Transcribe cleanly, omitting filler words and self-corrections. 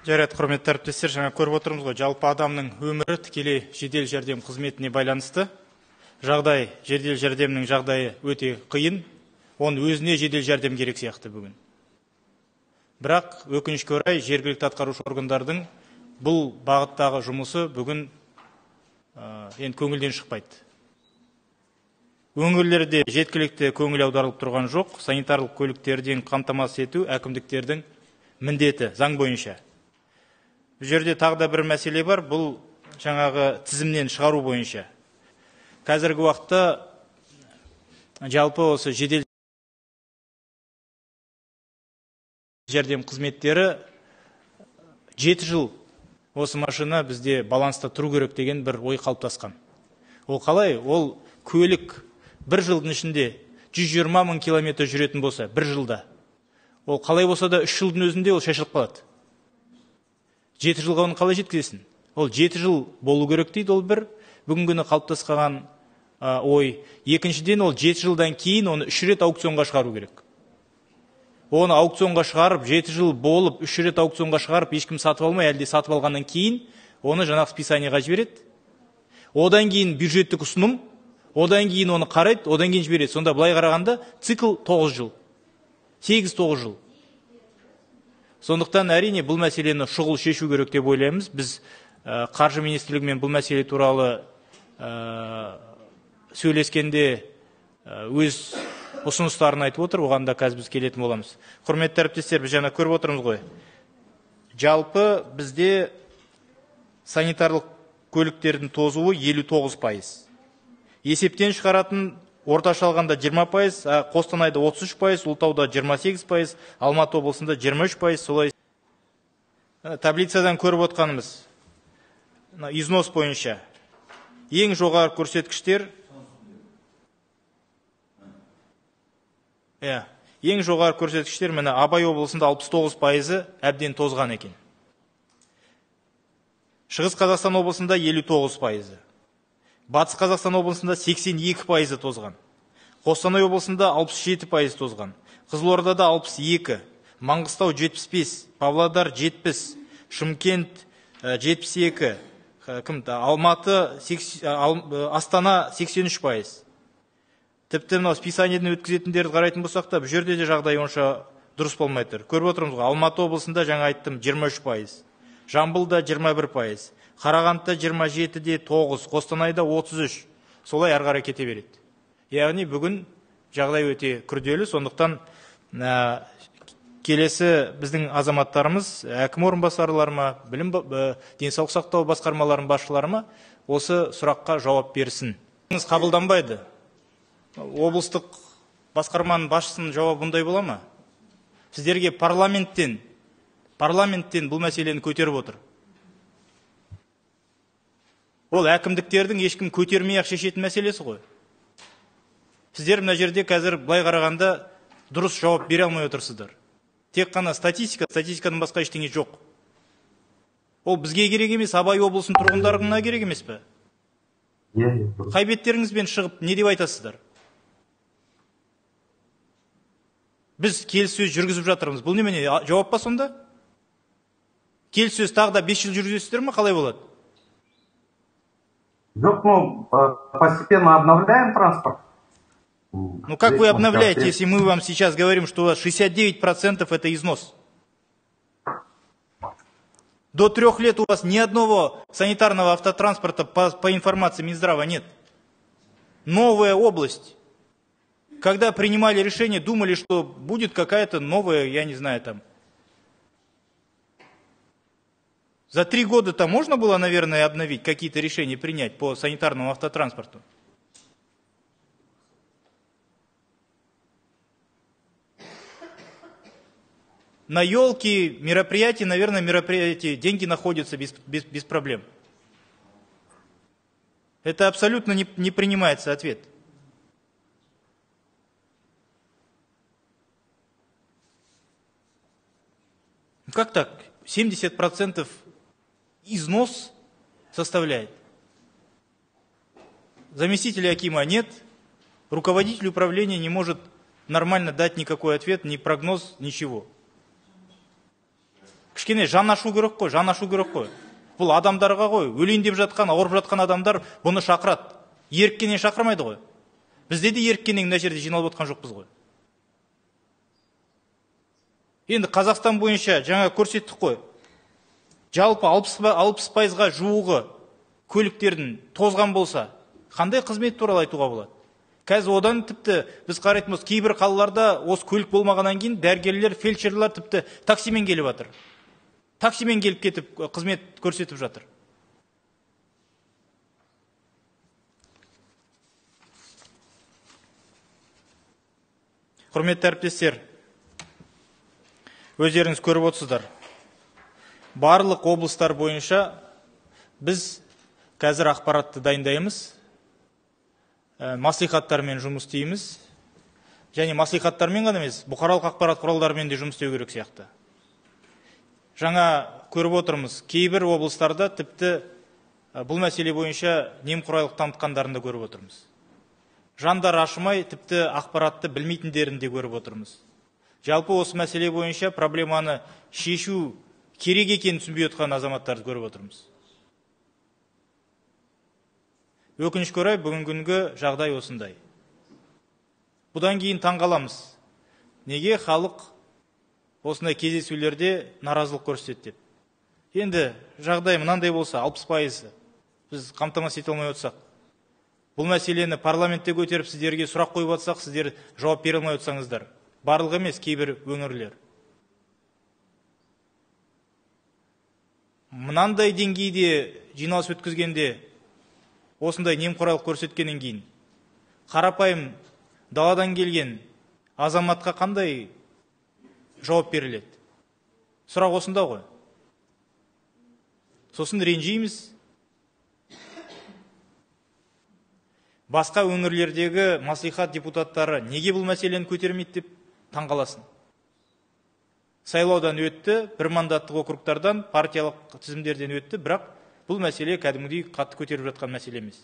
Жарайды, құрметті әріптестер, жаңа көріп отырмыз ғой, жалпы адамның өмірі тікелей жедел жәрдем қызметіне байланысты. Жедел жәрдемнің жағдайы өте қиын. Оның өзіне жедел жәрдем керек сияқты бүгін. Бірақ өкінішке орай жергілікті атқарушы органдардың бұл бағыттағы жұмысы бүгін енді көңілден шықпайды. Өңірлерде жеткілікті көңіл аударылып тұрған жоқ. Санитарлық көліктерден қамтамасыз ету әкімдіктердің міндеті заң бойынша. Бұл жерде тағы да бір мәселе бар, бұл жаңағы тізімнен шығару бойынша. Қазіргі уақытта жалпы осы жедел жәрдем қызметтері 7 жыл осы машина бізде баланста тұру керек деген бір ой қалыптасқан. Ол қалай? Ол көлік 1 жылдың ішінде 120 мың километр жүретін болса, 1 жылда. Ол қалай болса да 3 жылдың өзінде ол шашылып қалады. 7 жылға оны қалай жеткізесің? Ол 7 жыл болу керек дейді, ол бір бүгінгіні қалыптасқан ой. Екіншіден, ол 7 жылдан кейін оны 3 рет аукционға шығару керек. Оны аукционға шығарып, 7 жыл болып, 3 рет аукционға шығарып, ешкім сатып алмай, әлде сатып алғаннан кейін, оны жаңағы списанияға жібереді. Одан кейін бюджеттік ұсыным, одан кейін оны қарайды, одан кейін жібереді. Сонда былай қарағанда цикл 9 жыл. 8-9 жыл. Сондықтан әрине бұл мәселені шұғыл шешу керек деп ойлаймыз. Біз қаржы министрлігімен бұл мәселе туралы сөйлескенде өз ұсыныстарын айтып отыр, оған да қазір біз келетін боламыз. Құрметті әріптестер, біз жаңа көріп отырмыз ғой. Жалпы бізде санитарлық көліктердің тозуы 59%. Есептен шығаратын орташа алғанда 20%, Қостанайда 33%, Ұлытауда 28%, Алматы облысында 23%, солай. Таблицадан көріп отқанымыз, износ бойынша ең жоғары көрсеткіштер, міне Абай облысында 69%-ы әбден тозған екен. Шығыс Қазақстан облысында 59%. Батыс Қазақстан облысында 82% тозған. Қостанай облысында 67% тозған. Қызылордада 62%, Маңғыстау 75%, Павлодар 70%, Шымкент 72%, Алматы, Астана 83%. Тіпті мынау списаниеден өткізетіндерді қарайтын болсақ та, бұл жерде де жағдай онша дұрыс болмай тұр. Көріп отырмыз ғой, Алматы облысында жаңа айттым 23%, Жамбылда 21%, Қарағандыда 27-де 9, Қостанайда 33. Солай ары қарай кете береді. Яғни бүгін жағдай өте күрделі, сондықтан келесі біздің азаматтарымыз, әкім орынбасарларыма, білім денсаулық сақтау басқармаларының басшыларыма осы сұраққа жауап берсін. Қабылданбайды. Облыстық басқарманың басшысының жауабы бұндай бола ма? Сіздерге парламенттен бұл мәселені көтеріп отыр. Ол әкімдіктердің ешкім көтермей ақ шешетін мәселесі ғой. Сіздер мына жерде қазір былай қарағанда дұрыс жауап бере алмай отырсыздар. Тек қана статистикадан басқа ештеңе жоқ. Ол бізге керек емес, Абай облысының тұрғындарына керек емес пе? Қай беттеріңізбен шығып не деп айтасыздар? Біз келіссөз жүргізіп жатырмыз. Бұл немене жауап па сонда? Келіссөз тағы да 5 жыл жүргізесіздер ме, қалай болады? Жоқ, постепенно обновляем транспорт. Ну как вы обновляете, если мы вам сейчас говорим, что у вас 69% это износ? До 3 лет у вас ни одного санитарного автотранспорта по информации Минздрава нет. Новая область. Когда принимали решение, думали, что будет какая-то новая, я не знаю, там. За 3 года там можно было, наверное, обновить, какие-то решения принять по санитарному автотранспорту? На елки, мероприятия, наверное, деньги находятся без проблем. Это абсолютно не принимается ответ. Как так? 70% износ составляет. Заместителя акима нет, руководитель управления не может нормально дать никакой ответ, ни прогноз, ничего. Кішкене жан ашу керек қой, жан ашу керек қой. Бұл адамдарға ғой, өлейін деп жатқан, ауырып жатқан адамдар бұны шақырады. Еріккеннен шақырмайды ғой. Бізде де еріккеннен мына жерде жиналып отқан жоқпыз ғой. Енді Қазақстан бойынша жаңа көрсеттік қой. Жалпы 60%-ға жуығы көліктердің тозған болса, қандай қызмет туралы айтуға болады? Қазір одан тіпті біз қарайтын болсақ, кейбір қалаларда осы көлік болмағаннан кейін дәрігерлер, фельдшерлер тіпті таксимен келіп жатыр. Таксимен келіп кетіп қызмет көрсетіп жатыр. Құрметті әріптестер, өздеріңіз көріп отырсыздар. Барлық облыстар бойынша біз қазір ақпаратты дайындаймыз. Маслихаттармен жұмыс істейміз. Және маслихаттармен ғана емес, бұқаралық ақпарат құралдарымен де жұмыс істеу керек сияқты. Жаңа көріп отырмыз, кейбір облыстарда тіпті бұл мәселе бойынша немқұрайлық танытқандарын да көріп отырмыз. Жандар ашымай, тіпті ақпаратты білмейтіндерін де көріп отырмыз. Жалпы осы мәселе бойынша проблеманы шешу керек екенін түсінбей отқан азаматтарды көріп отырмыз. Өкінішке орай бүгінгі жағдай осындай. Бұдан кейін таңғаламыз. Неге халық осындай кездесулерде наразылық көрсетеді деп. Енді жағдай мынандай болса, 60% біз қамтамасыз ете алмай отырсақ, бұл мәселені парламентте көтеріп сіздерге сұрақ қойып отырсақ, сіздер жауап бере алмай отырсаңыздар, барлығы емес, кейбір өңірлер. Мынандай деңгейде жиналыс өткізгенде, осындай немқұрайлық көрсеткеннен кейін, қарапайым даладан келген азаматқа қандай жауап беріледі? Сұрақ осында ғой. Сосын ренжиміз. Басқа өңірлердегі маслихат депутаттары неге бұл мәселені көтермейді деп таңғаласын. Сайлаудан өтті, бір мандаттық округтардан, партиялық тізімдерден өтті, бірақ бұл мәселе кәдімгідей қатты көтеріп жатқан мәселе емес.